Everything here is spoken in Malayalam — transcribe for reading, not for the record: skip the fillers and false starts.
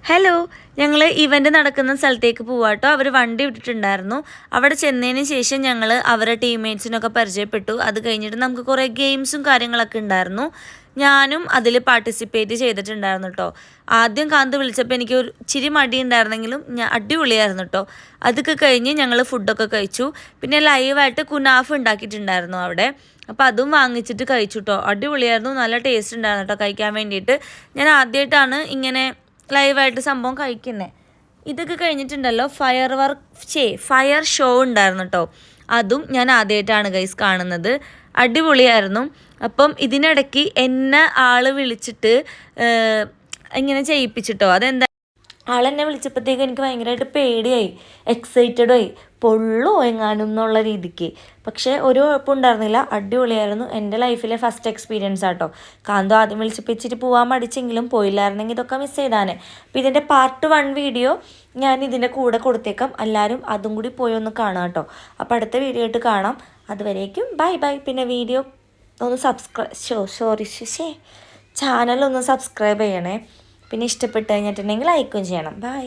ഹലോ, ഞങ്ങൾ ഇവൻ്റ് നടക്കുന്ന സ്ഥലത്തേക്ക് പോവാട്ടോ. അവർ വണ്ടി വിട്ടിട്ടുണ്ടായിരുന്നു. അവിടെ ചെന്നതിന് ശേഷം ഞങ്ങൾ അവരുടെ ടീംമേറ്റ്സിനൊക്കെ പരിചയപ്പെട്ടു. അത് കഴിഞ്ഞിട്ട് നമുക്ക് കുറേ ഗെയിംസും കാര്യങ്ങളൊക്കെ ഉണ്ടായിരുന്നു. ഞാനും അതിൽ പാർട്ടിസിപ്പേറ്റ് ചെയ്തിട്ടുണ്ടായിരുന്നു കേട്ടോ. ആദ്യം കാന്ത് വിളിച്ചപ്പോൾ എനിക്ക് ഒരു ഇച്ചിരി മടി ഉണ്ടായിരുന്നെങ്കിലും അടിപൊളിയായിരുന്നു കേട്ടോ. അതൊക്കെ കഴിഞ്ഞ് ഞങ്ങൾ ഫുഡൊക്കെ കഴിച്ചു. പിന്നെ ലൈവായിട്ട് കുനാഫ് ഉണ്ടാക്കിയിട്ടുണ്ടായിരുന്നു അവിടെ. അപ്പോൾ അതും വാങ്ങിച്ചിട്ട് കഴിച്ചു കേട്ടോ. അടിപൊളിയായിരുന്നു, നല്ല ടേസ്റ്റ് ഉണ്ടായിരുന്നു കേട്ടോ കഴിക്കാൻ വേണ്ടിയിട്ട്. ഞാൻ ആദ്യമായിട്ടാണ് ഇങ്ങനെ ലൈവായിട്ട് സംഭവം കഴിക്കുന്നത്. ഇതൊക്കെ കഴിഞ്ഞിട്ടുണ്ടല്ലോ ഫയർ ഷോ ഉണ്ടായിരുന്നു കേട്ടോ. അതും ഞാൻ ആദ്യമായിട്ടാണ് ഗൈസ് കാണുന്നത്. അടിപൊളിയായിരുന്നു. അപ്പം ഇതിനിടയ്ക്ക് എന്നെ ആൾ വിളിച്ചിട്ട് ഇങ്ങനെ ചെയ്യിപ്പിച്ചിട്ടോ. അതെന്താ, ആളെന്നെ വിളിച്ചപ്പോഴത്തേക്ക് എനിക്ക് ഭയങ്കരമായിട്ട് പേടിയായി, എക്സൈറ്റഡായി, പൊള്ളോ എങ്ങാനും എന്നുള്ള രീതിക്ക്. പക്ഷേ ഒരു കുഴപ്പമുണ്ടായിരുന്നില്ല, അടിപൊളിയായിരുന്നു. എൻ്റെ ലൈഫിലെ ഫസ്റ്റ് എക്സ്പീരിയൻസ് ആട്ടോ. കാന്തോ ആദ്യം വിളിച്ചപ്പോൾ ഇച്ചിരി പോകാൻ മടിച്ചെങ്കിലും പോയില്ലായിരുന്നെങ്കിൽ ഇതൊക്കെ മിസ് ചെയ്താനെ. അപ്പോൾ ഇതിൻ്റെ പാർട്ട് 1 വീഡിയോ ഞാൻ ഇതിൻ്റെ കൂടെ കൊടുത്തേക്കാം. എല്ലാവരും അതും കൂടി പോയി ഒന്ന് കാണാം കേട്ടോ. അപ്പോൾ അടുത്ത വീഡിയോ ആയിട്ട് കാണാം. അതുവരേക്കും ബൈ ബൈ. പിന്നെ വീഡിയോ ഒന്ന് ചാനലൊന്ന് സബ്സ്ക്രൈബ് ചെയ്യണേ. പിന്നെ ഇഷ്ടപ്പെട്ട് കഴിഞ്ഞിട്ടുണ്ടെങ്കിൽ ലൈക്കും ചെയ്യണം. ബൈ.